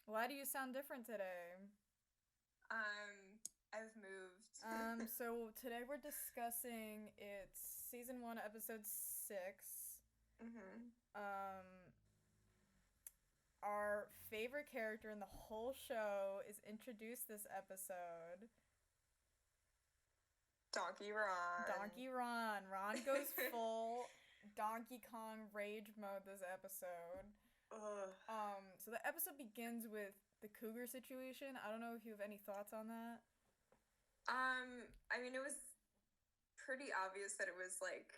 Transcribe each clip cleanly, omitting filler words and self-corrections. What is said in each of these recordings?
Why do you sound different today? I've moved. So today we're discussing it's season 1, episode 6. hmm Um, our favorite character in the whole show is introduced this episode. Donkey Ron. Donkey Ron. Ron goes full Donkey Kong rage mode this episode. Ugh. So the episode begins with the cougar situation. I don't know if you have any thoughts on that. I mean, it was pretty obvious that it was like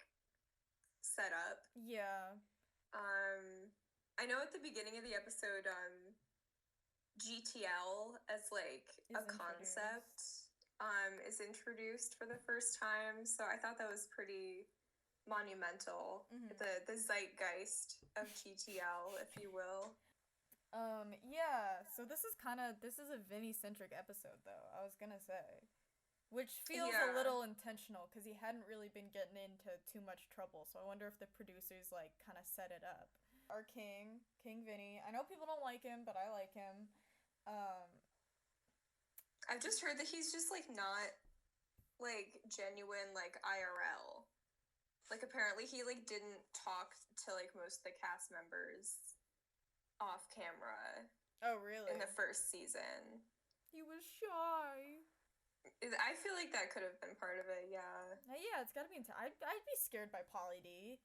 set up. Yeah. I know at the beginning of the episode, GTL as like Is a concept, is introduced for the first time. So I thought that was pretty monumental. Mhm. The zeitgeist of GTL, if you will. Yeah, so this is a Vinny-centric episode, though, I was gonna say. Which feels a Yeah. little intentional, because he hadn't really been getting into too much trouble, so I wonder if the producers, like, kind of set it up. Our king, King Vinny, I know people don't like him, but I like him. I've just heard that he's just like not like genuine like IRL. Like apparently he like didn't talk to like most of the cast members off camera Oh, really? in the first season. He was shy. I feel like that could have been part of it, yeah. Yeah, it's gotta be I'd be scared by Polly D.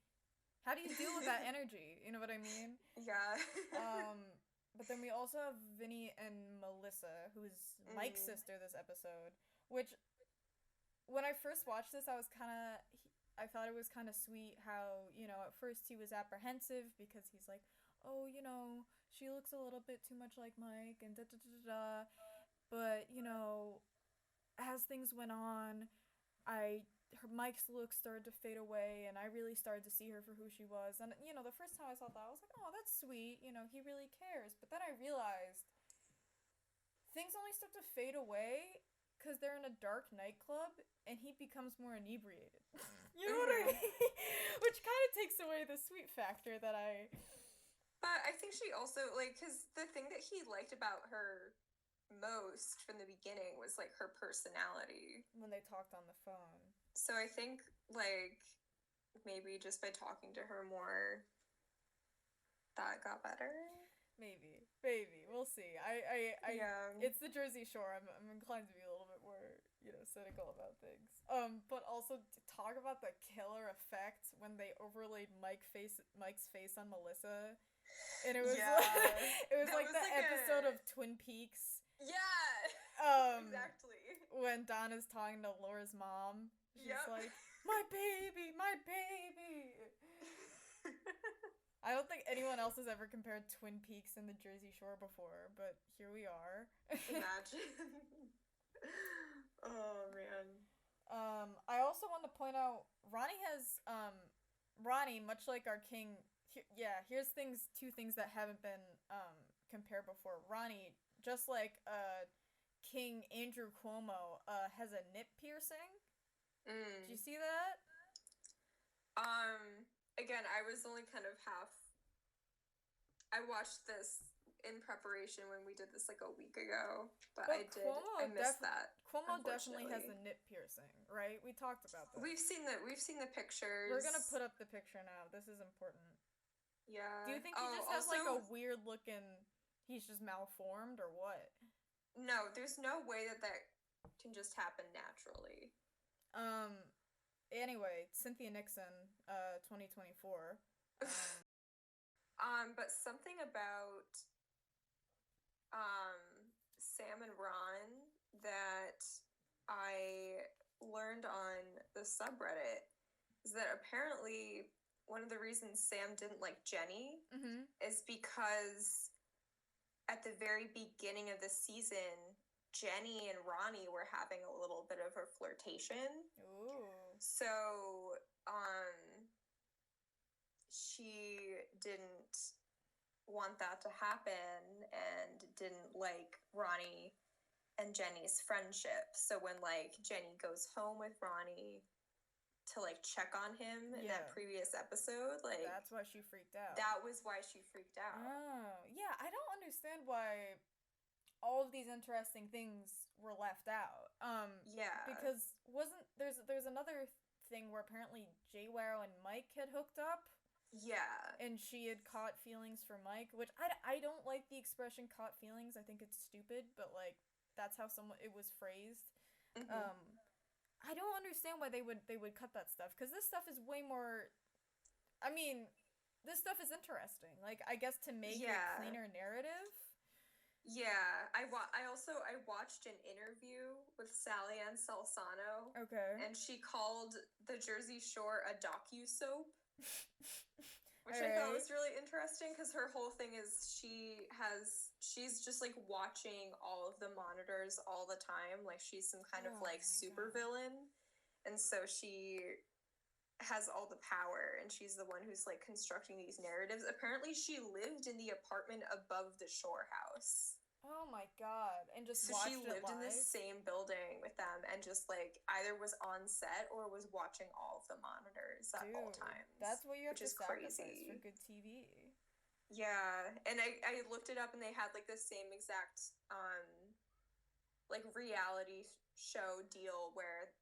How do you deal with that energy? You know what I mean? Yeah. But then we also have Vinny and Melissa, who is Mike's sister this episode, which when I first watched this, I thought it was kind of sweet how, at first he was apprehensive because he's like, "Oh, she looks a little bit too much like Mike and da da da da da." But, as things went on, Mike's look started to fade away, and I really started to see her for who she was. And the first time I saw that, I was like, "Oh, that's sweet. He really cares." But then I realized things only start to fade away because they're in a dark nightclub, and he becomes more inebriated. You know what I mean? Which kind of takes away the sweet factor that I. But I think she also like because the thing that he liked about her most from the beginning was like her personality. When they talked on the phone. So I think like maybe just by talking to her more, that got better. Maybe, we'll see. Yeah. It's the Jersey Shore. I'm inclined to be a little bit more, cynical about things. But also to talk about the killer effect when they overlaid Mike's face on Melissa, and it was Yeah. it was That like was the like episode of Twin Peaks. Yeah. Exactly. When Donna's talking to Laura's mom, she's Yep. like, "My baby, my baby." I don't think anyone else has ever compared Twin Peaks and the Jersey Shore before, but here we are. Imagine. Oh man. I also want to point out Ronnie, much like our king. Here's two things that haven't been compared before. Ronnie, just like King Andrew Cuomo, has a nip piercing. Did you see that? Again, I was only kind of half. I watched this in preparation when we did this like a week ago, but I missed that. Cuomo definitely has the nip piercing, right? We talked about that. We've seen the pictures. We're gonna put up the picture now. This is important. Yeah. Do you think he just has like a weird looking? He's just malformed or what? No, there's no way that can just happen naturally. Anyway, Cynthia Nixon, 2024. But something about Sam and Ron that I learned on the subreddit is that apparently one of the reasons Sam didn't like Jenny is because at the very beginning of the season, Jenny and Ronnie were having a little bit of a flirtation. Ooh. So, she didn't want that to happen and didn't like Ronnie and Jenny's friendship. So when like Jenny goes home with Ronnie to like check on him in that previous episode, like that's why she freaked out. That was why she freaked out. Oh, yeah, I don't understand why of these interesting things were left out. Yeah. Because there's another thing where apparently JWoww and Mike had hooked up. Yeah. And she had caught feelings for Mike, which I don't like the expression caught feelings. I think it's stupid, but like that's how it was phrased. Mm-hmm. I don't understand why they would cut that stuff, because this stuff is way more. I mean, this stuff is interesting. Like, I guess to make a cleaner narrative. Yeah, I watched an interview with Sally Ann Salsano. Okay. And she called the Jersey Shore a docu-soap. Which All I thought right. was really interesting, because her whole thing is she's just like watching all of the monitors all the time, like she's some kind of like super villain, and so she has all the power, and she's the one who's like constructing these narratives. Apparently she lived in the apartment above the Shore house. Oh my god. And just So watched she lived in the live? same building with them, and just like either was on set or was watching all of the monitors at all times. That's what you have to sacrifice crazy for good TV. Yeah, and I looked it up, and they had like the same exact like reality show deal where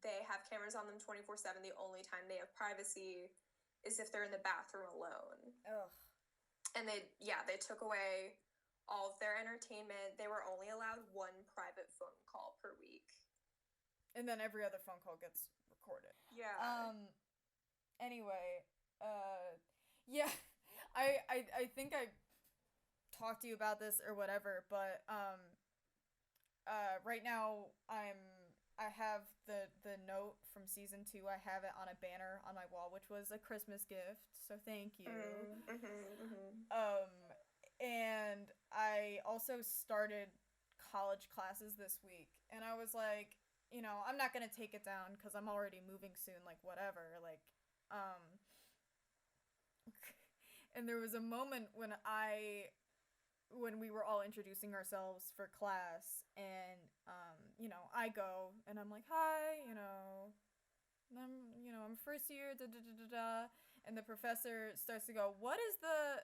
they have cameras on them 24/7. The only time they have privacy is if they're in the bathroom alone. Ugh. And they took away all of their entertainment. They were only allowed one private phone call per week. And then every other phone call gets recorded. Yeah. Anyway, yeah. I think I talked to you about this or whatever, but right now I have the note from season 2. I have it on a banner on my wall, which was a Christmas gift. So thank you. And I also started college classes this week, and I was like, I'm not gonna take it down because I'm already moving soon, like whatever, like, and there was a moment when we were all introducing ourselves for class, and I go and I'm like, hi, I'm first year, da da da da da, and the professor starts to go, what is the,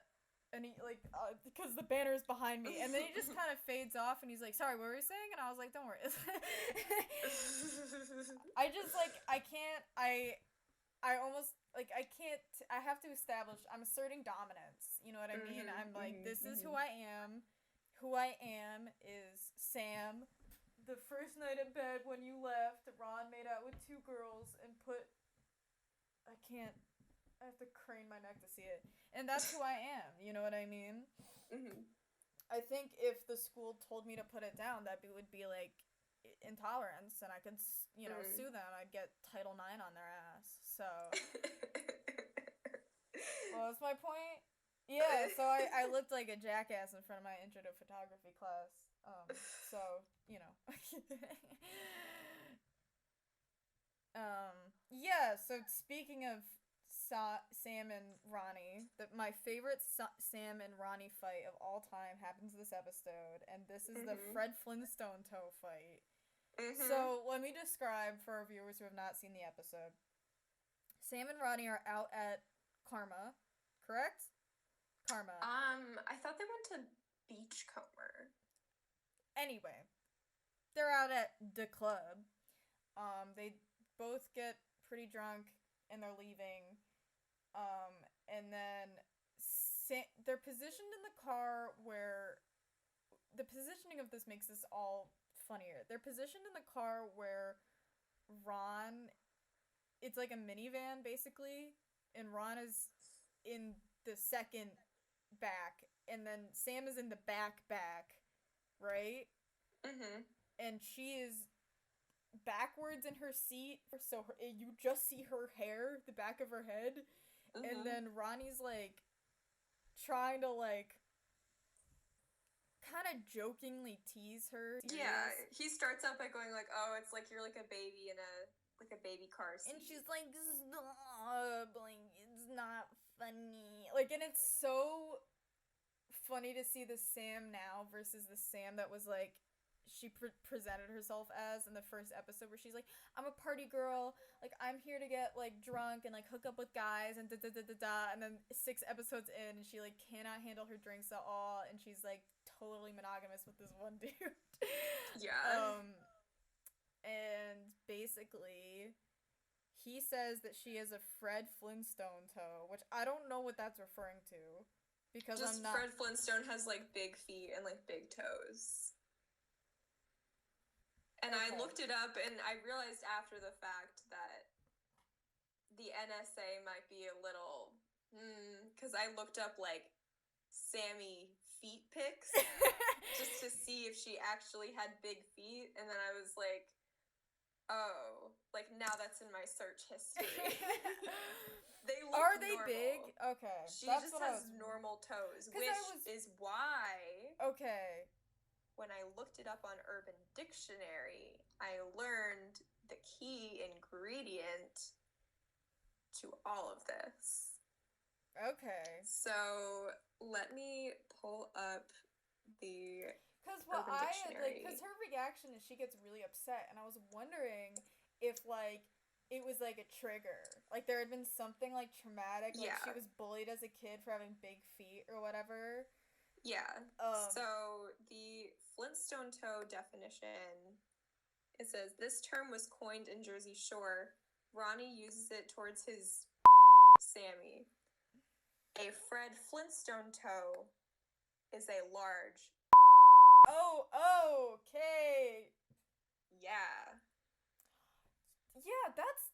and he like, because the banner is behind me, and then he just kind of fades off, and he's like, sorry, what were you saying? And I was like, don't worry. I just like, I have to establish, I'm asserting dominance, you know what I mean? I'm like, this is who I am. Who I am is Sam. The first night in bed when you left, Ron made out with 2 girls and I have to crane my neck to see it. And that's who I am, you know what I mean? I think if the school told me to put it down, that would be like intolerance, and I could, sue them. I'd get Title IX on their ass. So, what was my point? Yeah, so I looked like a jackass in front of my intro to photography class. So, yeah, so speaking of Sam and Ronnie, my favorite Sam and Ronnie fight of all time happens this episode, and this is the Fred Flintstone Toe fight. So let me describe for our viewers who have not seen the episode. Sam and Ronnie are out at Karma, correct? Karma. I thought they went to Beachcomber. Anyway, they're out at the club. They both get pretty drunk and they're leaving. And then they're positioned in the car where the positioning of this makes this all funnier. They're positioned in the car where Ron, it's like a minivan basically, and Ron is in the second back, and then Sam is in the back, right? And she is backwards in her seat, so you just see her hair, the back of her head, and then Ronnie's like trying to like kind of jokingly tease her. Yeah, he starts out by going like, oh, it's like you're like a baby in a baby car seat. And she's like, stop, like, it's not funny. Like, and it's so funny to see the Sam now versus the Sam that was like, she presented herself as in the first episode, where she's like, I'm a party girl, like, I'm here to get like drunk and like hook up with guys and da da da da da, and then 6 episodes in and she like cannot handle her drinks at all, and she's like totally monogamous with this one dude. Yeah. And basically, he says that she is a Fred Flintstone Toe, which I don't know what that's referring to, because Just I'm not. Fred Flintstone has like big feet and like big toes. And Okay. I looked it up and I realized after the fact that the NSA might be a little, because I looked up like Sammy feet pics just to see if she actually had big feet, and then I was like, oh, like now that's in my search history. They look Are they normal. big? Okay. She that's just what has normal toes, which is why okay. when I looked it up on Urban Dictionary, I learned the key ingredient to all of this. Okay. So let me pull up the Because Urban Dictionary. because her reaction is she gets really upset, and I was wondering if like it was like a trigger, like there had been something like traumatic, like she was bullied as a kid for having big feet or whatever. Yeah. So the Flintstone Toe definition, it says this term was coined in Jersey Shore. Ronnie uses it towards his Sammy. A Fred Flintstone Toe is a large. Oh, okay. Yeah. Yeah, that's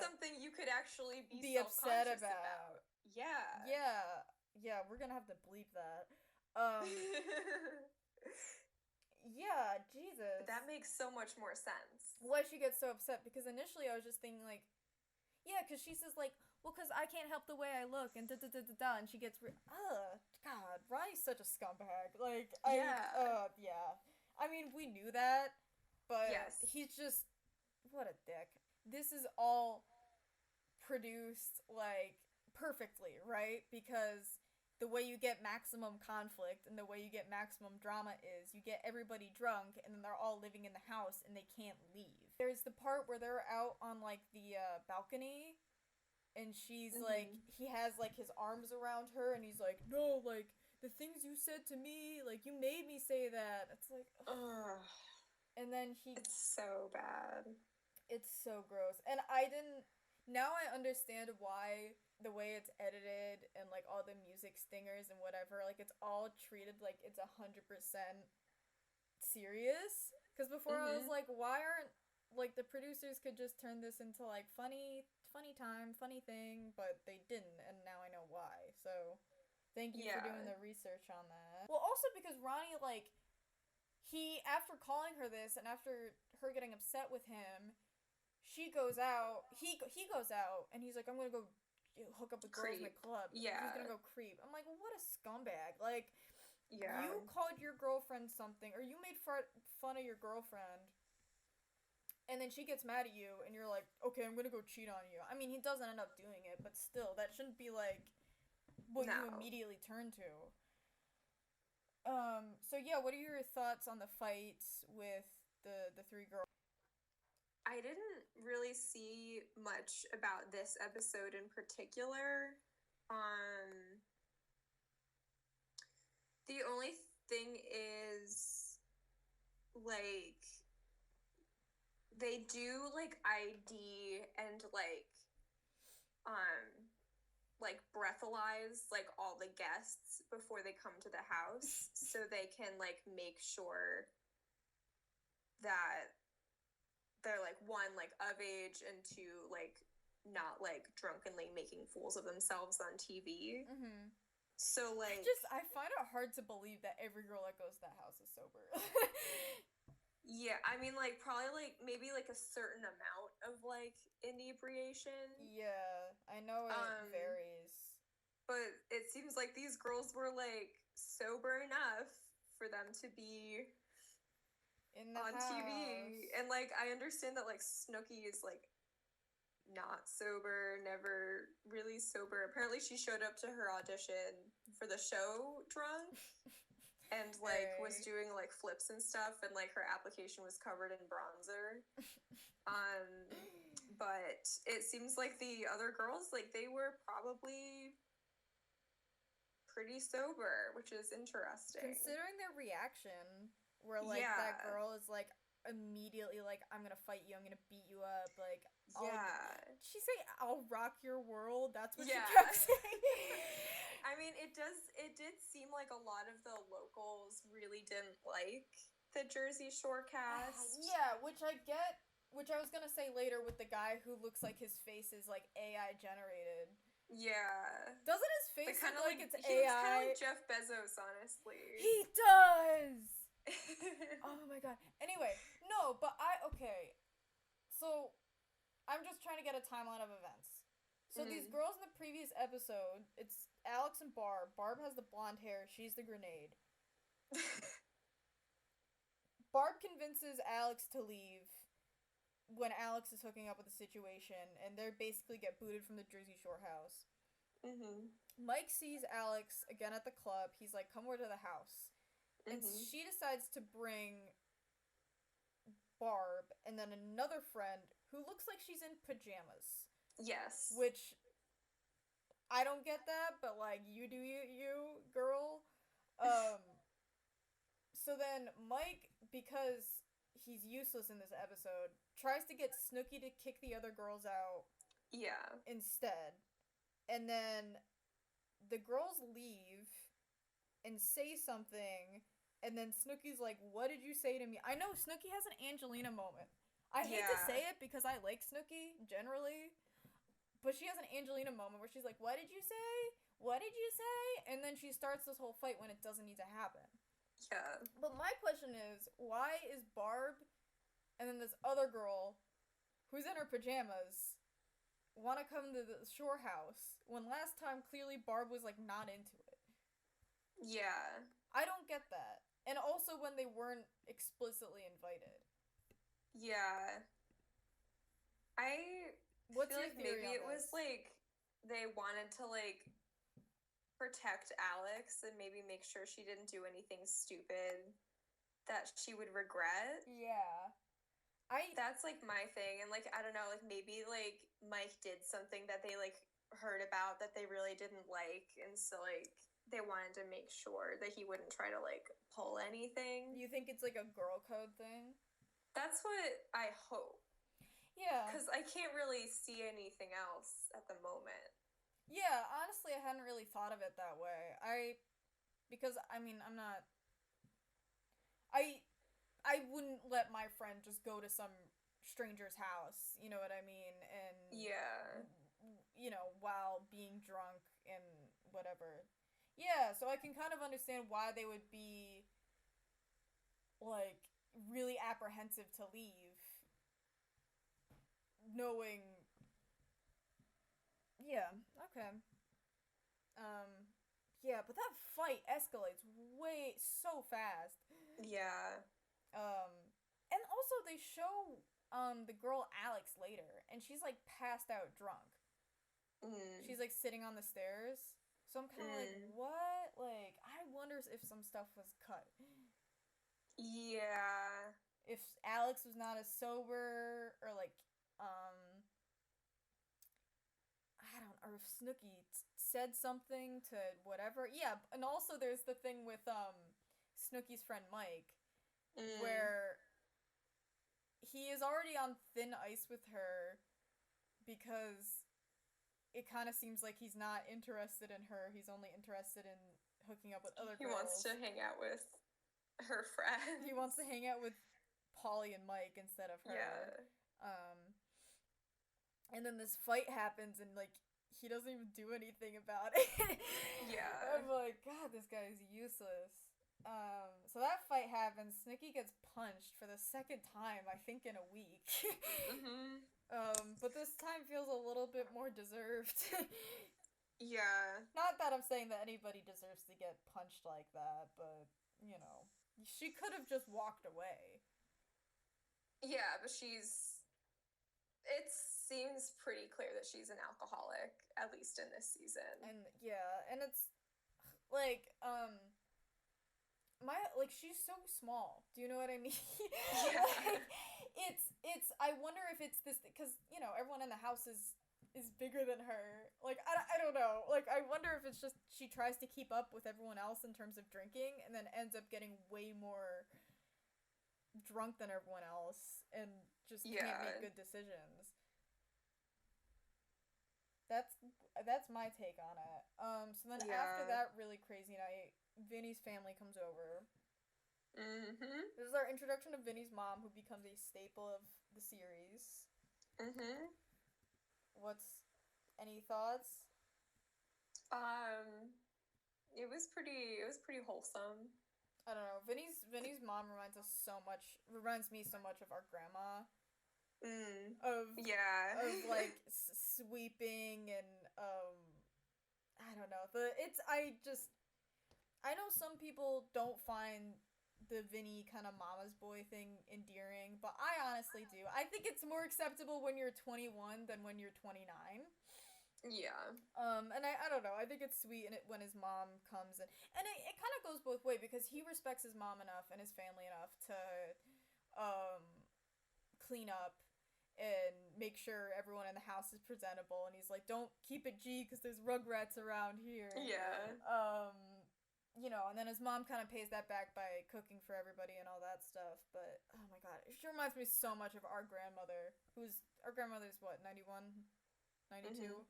something you could actually be upset about. Yeah. Yeah, we're gonna have to bleep that. Yeah, Jesus. That makes so much more sense. Why she gets so upset? Because initially I was just thinking like, yeah, because she says like, well, because I can't help the way I look, and da-da-da-da-da, and she gets God, Ronnie's such a scumbag. Like, yeah. I mean, we knew that, but he's just, what a dick. This is all produced, like, perfectly, right? Because the way you get maximum conflict and the way you get maximum drama is you get everybody drunk and then they're all living in the house and they can't leave. There's the part where they're out on like the balcony and she's like, he has like his arms around her and he's like, no, like the things you said to me, like you made me say that. It's like, ugh. And then it's so bad. It's so gross. And now I understand why the way it's edited and like all the music stingers and whatever, like it's all treated like it's 100% serious. Because before I was like, why aren't like the producers could just turn this into like funny time, funny thing, but they didn't, and now I know why. So thank you for doing the research on that. Well, also because Ronnie, like, he, after calling her this and after her getting upset with him, he goes out and he's like, I'm gonna go hook up with girls in the club. Yeah. He's gonna go creep. I'm like, well, what a scumbag. Like, you called your girlfriend something, or you made fun of your girlfriend, and then she gets mad at you, and you're like, okay, I'm gonna go cheat on you. I mean, he doesn't end up doing it, but still, that shouldn't be, like, what you immediately turn to. So yeah, what are your thoughts on the fights with the three girls? I didn't really see much about this episode in particular. The only thing is, like, they do, like, ID and, like, breathalyze, like, all the guests before they come to the house so they can, like, make sure that they're, like, one, like, of age, and two, like, not, like, drunkenly making fools of themselves on TV. So, like... I find it hard to believe that every girl that goes to that house is sober. Yeah, I mean, like, probably, like, maybe, like, a certain amount of, like, inebriation. Yeah, I know it varies. But it seems like these girls were, like, sober enough for them to be on house. TV. And, like, I understand that, like, Snooki is, like, not sober, never really sober. Apparently she showed up to her audition for the show drunk. And, like, was doing, like, flips and stuff, and, like, her application was covered in bronzer. But it seems like the other girls, like, they were probably pretty sober, which is interesting. Considering their reaction, where, like, that girl is, like, immediately, like, I'm gonna fight you, I'm gonna beat you up, like, did she say, I'll rock your world? That's what she kept saying. I mean, it did seem like a lot of the locals really didn't like the Jersey Shore cast. Yeah, which I get, which I was gonna say later with the guy who looks like his face is, like, AI generated. Yeah. Doesn't his face look like it's AI? He looks kind of like Jeff Bezos, honestly. He does! Oh my god. Anyway, no, but okay. So, I'm just trying to get a timeline of events. So these girls in the previous episode, it's Alex and Barb. Barb has the blonde hair, she's the grenade. Barb convinces Alex to leave when Alex is hooking up with the situation, and they basically get booted from the Jersey Shore house. Mike sees Alex again at the club. He's like, come over to the house. And she decides to bring Barb and then another friend who looks like she's in pajamas. Yes. Which, I don't get that, but, like, you do you, girl. So then Mike, because he's useless in this episode, tries to get Snooki to kick the other girls out. Yeah. Instead. And then the girls leave and say something, and then Snooki's like, what did you say to me? I know Snooki has an Angelina moment. I hate to say it because I like Snooki, generally. But she has an Angelina moment where she's like, what did you say? What did you say? And then she starts this whole fight when it doesn't need to happen. Yeah. But my question is, why is Barb and then this other girl who's in her pajamas want to come to the Shore house when last time clearly Barb was, like, not into it? Yeah. I don't get that. And also when they weren't explicitly invited. Yeah. What's feel your like theory maybe on it was, like, they wanted to, like, protect Alex and maybe make sure she didn't do anything stupid that she would regret. Yeah. That's, like, my thing. And, like, I don't know, like, maybe, like, Mike did something that they, like, heard about that they really didn't like, and so, like, they wanted to make sure that he wouldn't try to, like, pull anything. You think it's, like, a girl code thing? That's what I hope. Yeah. Because I can't really see anything else at the moment. Yeah, honestly, I hadn't really thought of it that way. Because, I mean, I'm not... I wouldn't let my friend just go to some stranger's house, you know what I mean? And... Yeah. You know, while being drunk and whatever. Yeah, so I can kind of understand why they would be, like, really apprehensive to leave. Knowing... Yeah, okay. Yeah, but that fight escalates so fast. Yeah. And also they show, the girl Alex later, and she's, like, passed out drunk. She's, like, sitting on the stairs. So I'm kind of like, what? Like, I wonder if some stuff was cut. Yeah. If Alex was not as sober, or, like, I don't know, or if Snooki said something to whatever. Yeah, and also there's the thing with, Snooki's friend Mike, where he is already on thin ice with her because it kind of seems like he's not interested in her. He's only interested in hooking up with other girls. He wants to hang out with her friends. He wants to hang out with Polly and Mike instead of her. Yeah. And then this fight happens, and, like, he doesn't even do anything about it. Yeah. I'm like, God, this guy is useless. So that fight happens. Snooki gets punched for the second time, I think, in a week. But this time feels a little bit more deserved. Yeah. Not that I'm saying that anybody deserves to get punched like that, but, you know, she could have just walked away. Yeah, but it seems pretty clear that she's an alcoholic, at least in this season. And, yeah, and it's, like, she's so small. Do you know what I mean? Yeah. Like, it's, I wonder if it's this, because, you know, everyone in the house is is bigger than her. Like, I don't know. Like, I wonder if it's just she tries to keep up with everyone else in terms of drinking and then ends up getting way more drunk than everyone else and just can't make good decisions. That's my take on it. So then after that really crazy night, Vinny's family comes over. Mm-hmm. This is our introduction to Vinny's mom, who becomes a staple of the series. Mm-hmm. Any thoughts? It was pretty wholesome. I don't know. Vinny's mom reminds me so much of our grandma. Of like sweeping and I don't know. I know some people don't find the Vinny kind of mama's boy thing endearing, but I honestly do. I think it's more acceptable when you're 21 than when you're 29. Yeah. And I don't know. I think it's sweet when his mom comes and it kind of goes both ways because he respects his mom enough and his family enough to clean up and make sure everyone in the house is presentable, and he's like, don't keep it G because there's rugrats around here. Yeah. And then his mom kind of pays that back by cooking for everybody and all that stuff. But oh my god, she reminds me so much of our grandmother, our grandmother's what, 91, 92. Mm-hmm.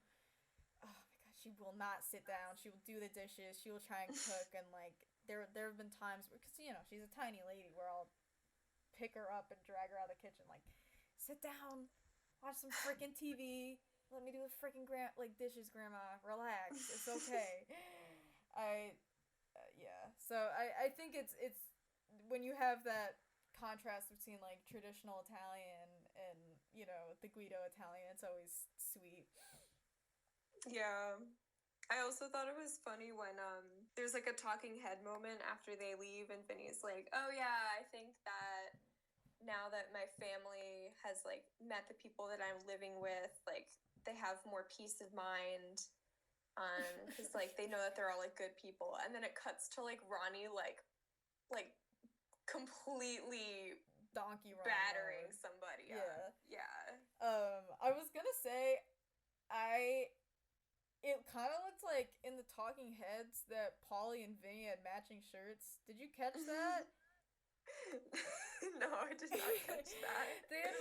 Oh my god, she will not sit down. She will do the dishes. She will try and cook, and like there have been times because she's a tiny lady where I'll pick her up and drag her out of the kitchen, like, sit down, watch some freaking TV. Let me do the freaking dishes, Grandma. Relax. It's okay. So I think it's when you have that contrast between like traditional Italian and the Guido Italian, it's always sweet. Yeah. I also thought it was funny when there's like a talking head moment after they leave and Vinny's like, oh yeah, I think that now that my family has like met the people that I'm living with, like they have more peace of mind. Because like they know that they're all like good people, and then it cuts to like Ronnie like completely donkey battering somebody. Yeah. I was gonna say, it kind of looked like in the talking heads that Polly and Vinny had matching shirts. Did you catch that? No, I did not catch that. They had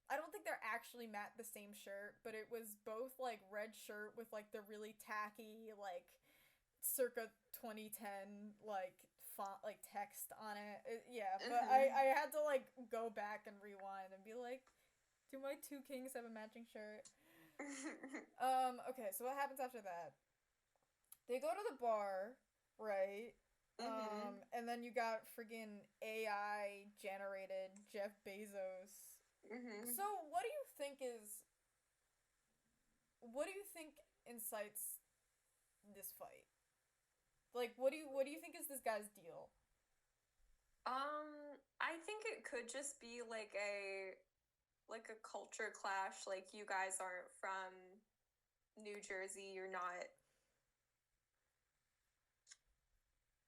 I don't think they're actually the same shirt, but it was both like red shirt with like the really tacky like circa 2010 like font like text on it. But I had to like go back and rewind and be like, do my two kings have a matching shirt? Okay, so what happens after that? They go to the bar, right? Mm-hmm. And then you got friggin' AI generated Jeff Bezos. Mm-hmm. So what do you think incites this fight? Like, what do you think is this guy's deal? I think it could just be like a culture clash. Like, you guys aren't from New Jersey. You're not,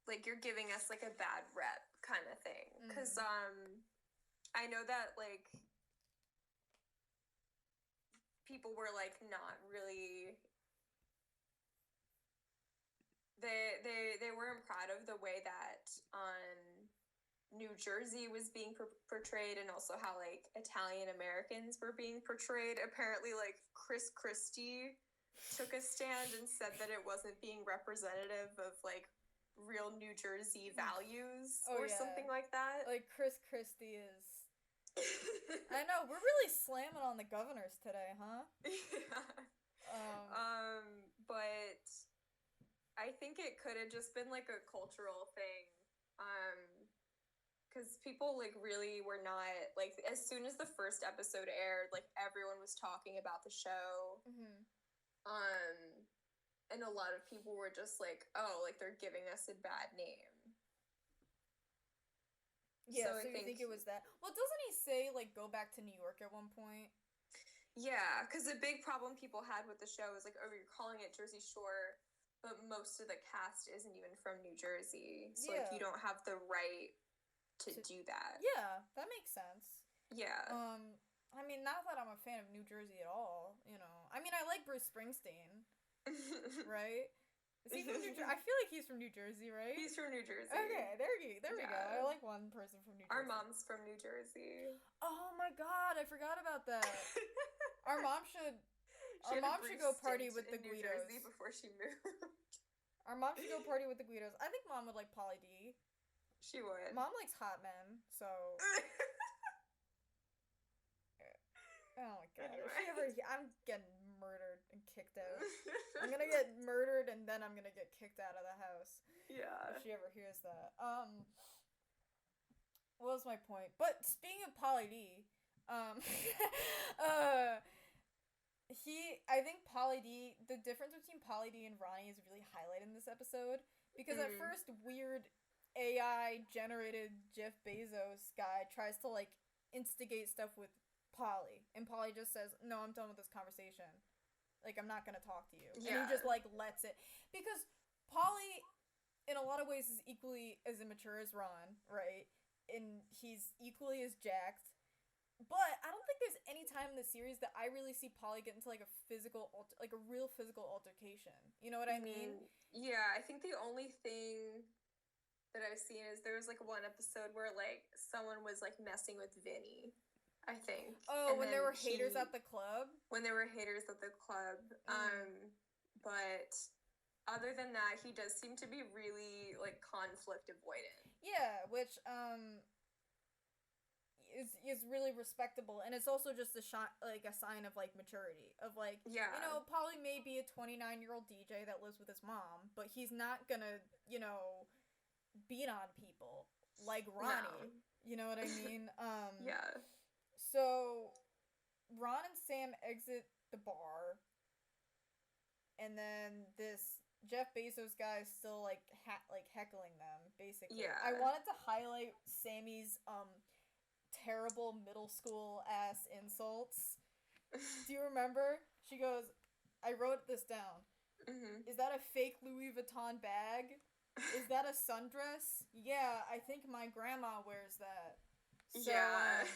like, you're giving us like a bad rep kind of thing. Because I know that like people were like not really, they weren't proud of the way that New Jersey was being portrayed, and also how like Italian Americans were being portrayed. Apparently like Chris Christie took a stand and said that it wasn't being representative of like real New Jersey values something like that. Like Chris Christie is I know, we're really slamming on the governors today, huh? Yeah. But I think it could have just been like a cultural thing. Because people like really were not like, as soon as the first episode aired, like everyone was talking about the show. Mm-hmm. And a lot of people were just like, oh, like they're giving us a bad name. Yeah, so you think it was that? Well, doesn't he say, like, go back to New York at one point? Yeah, because the big problem people had with the show is, like, oh, you're calling it Jersey Shore, but most of the cast isn't even from New Jersey. So, like, you don't have the right to do that. Yeah, that makes sense. Yeah. I mean, not that I'm a fan of New Jersey at all, you know. I mean, I like Bruce Springsteen, right? Is he from New Jersey? I feel like he's from New Jersey, right? He's from New Jersey. Okay, there we go. I like one person from New Jersey. Our mom's from New Jersey. Oh my god, I forgot about that. Our mom should go party with the Guidos. New Jersey before she moved. Our mom should go party with the Guidos. I think mom would like Pauly D. She would. Mom likes hot men, so. Oh my god. I'm getting murdered and kicked out. I'm gonna get murdered and then I'm gonna get kicked out of the house. Yeah. If she ever hears that. What was my point? But speaking of Pauly D, I think Pauly D, the difference between Pauly D and Ronnie is really highlighted in this episode. Because at first, weird AI generated Jeff Bezos guy tries to like instigate stuff with Polly, and Polly just says, "No, I'm done with this conversation. Like, I'm not gonna talk to you." Yeah. And he just like lets it, because Polly, in a lot of ways, is equally as immature as Ron, right? And he's equally as jacked. But I don't think there's any time in the series that I really see Polly get into like a real physical altercation. You know what I mean? Yeah, I think the only thing that I've seen is there was like one episode where like someone was like messing with Vinny, I think. Oh, when there were haters at the club? When there were haters at the club. But other than that, he does seem to be really like conflict avoidant. Yeah, which is really respectable, and it's also just a sign of like maturity of like, you know, Polly may be a 29-year-old DJ that lives with his mom, but he's not gonna, you know, beat on people like Ronnie. No. You know what I mean? Yeah. So Ron and Sam exit the bar, and then this Jeff Bezos guy is still like heckling them basically. Yeah. I wanted to highlight Sammy's terrible middle school ass insults. Do you remember? She goes, "I wrote this down. Is that a fake Louis Vuitton bag? Is that a sundress? Yeah, I think my grandma wears that." So, yeah.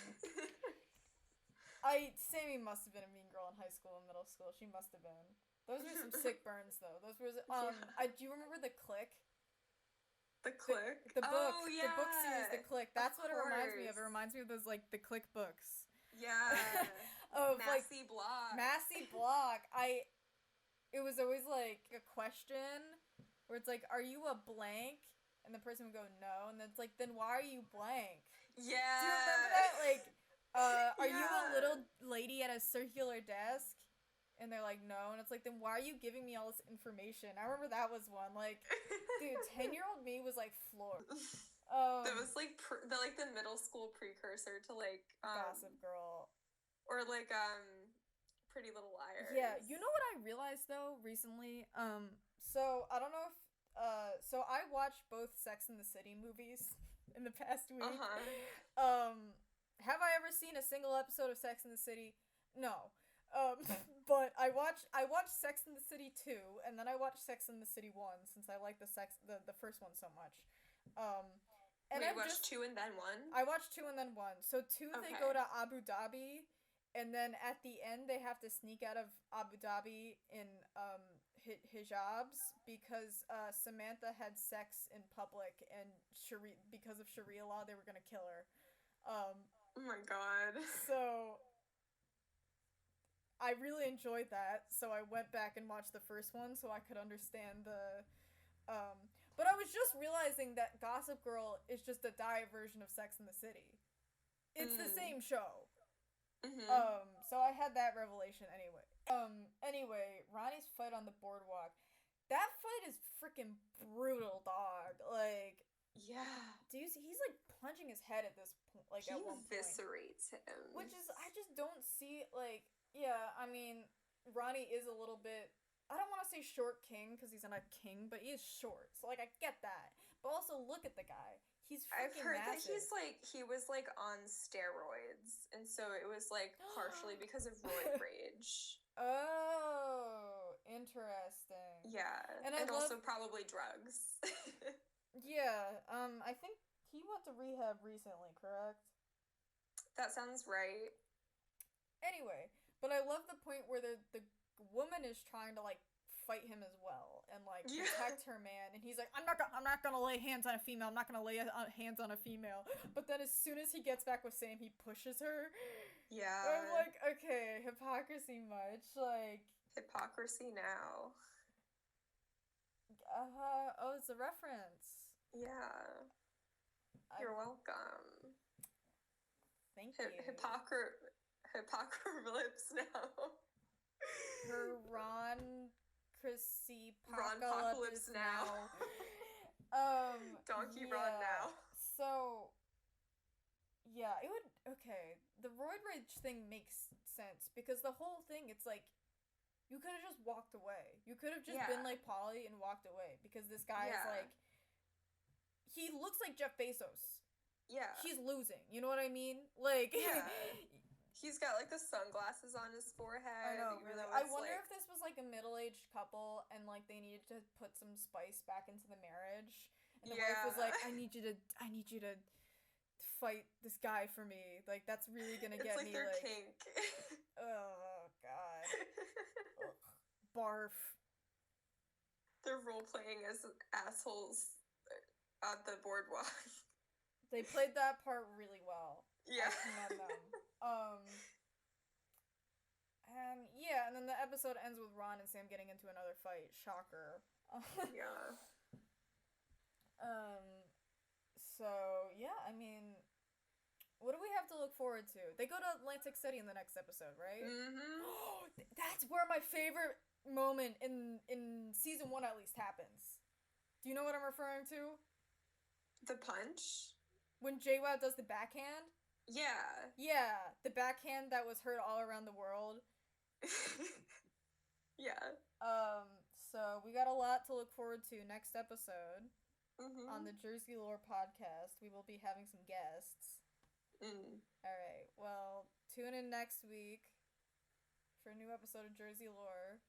Sammy must have been a mean girl in high school and middle school. She must have been. Those were some sick burns, though. Those were do you remember The Click? The Click? The book. Oh, yeah. The book series, The Click. That's what it reminds me of. It reminds me of those, like, The Click books. Yeah. Of, Massey Block. Massey Block. It was always, like, a question where it's like, are you a blank? And the person would go, no. And then it's like, then why are you blank? Yeah. Do you remember that? Like, are you a little lady at a circular desk? And they're like, no. And it's like, then why are you giving me all this information? I remember that was one. Like, dude, 10-year-old me was, like, floored. That was, like, the middle school precursor to, like, Gossip Girl. Or, like, Pretty Little Liars. Yeah. You know what I realized, though, recently? So, I don't know if, so I watched both Sex and the City movies in the past week. Have I ever seen a single episode of Sex and the City? No. But I watched Sex and the City 2, and then I watched Sex and the City 1, since I like the first one so much. And I watched 2 and then 1? I watched 2 and then 1. So 2, okay. They go to Abu Dhabi, and then at the end they have to sneak out of Abu Dhabi in hijabs because Samantha had sex in public, and because of Sharia law they were gonna kill her. Oh my god. So I really enjoyed that, so I went back and watched the first one so I could understand the but I was just realizing that Gossip Girl is just a diet version of Sex and the City. It's the same show. So I had that revelation anyway. Anyway, Ronnie's fight on the boardwalk. That fight is freaking brutal, dog. Like, yeah. Do you see? He's like punching his head at this point. Like, at one point. He eviscerates him. Which is, I just don't see, like, yeah, I mean, Ronnie is a little bit, I don't want to say short king, because he's not a king, but he is short. So, like, I get that. But also, look at the guy. He's freaking massive. I've heard that he was, like, on steroids. And so it was, like, partially because of roid rage. Oh, interesting. Yeah. And also probably drugs. Yeah. I think he went to rehab recently, correct? That sounds right. Anyway, but I love the point where the woman is trying to like fight him as well and like protect her man, and he's like, I'm not gonna lay hands on a female. I'm not gonna lay hands on a female. But then as soon as he gets back with Sam, he pushes her. Yeah. I'm like, okay, hypocrisy much, like hypocrisy now. Oh, it's a reference. Yeah. You're welcome. Thank you. Hypocalypse now. Her Ron Chrissy Apocalypse now. Donkey yeah. Ron now. So, yeah, it would, okay, the roid rage thing makes sense, because the whole thing, it's like, you could have just walked away. You could have just been like Polly and walked away, because this guy is like, he looks like Jeff Bezos. Yeah. He's losing, you know what I mean? Like, he's got like the sunglasses on his forehead. I know, really. I wonder if this was like a middle-aged couple and like they needed to put some spice back into the marriage. And the wife was like, I need you to fight this guy for me. Like, that's really gonna get me their like kink. Oh god. Barf. They're role-playing as assholes at the boardwalk. They played that part really well. Yeah. I commend them. And then the episode ends with Ron and Sam getting into another fight. Shocker. Yeah. So yeah, I mean, what do we have to look forward to? They go to Atlantic City in the next episode, right? Mm-hmm. That's where my favorite moment in season 1 at least happens. Do you know what I'm referring to? The punch? When JWoww does the backhand? Yeah. Yeah, the backhand that was heard all around the world. Yeah. So we got a lot to look forward to next episode. Mm-hmm. On the Jersey Lore podcast. We will be having some guests. Alright, well, tune in next week for a new episode of Jersey Lore.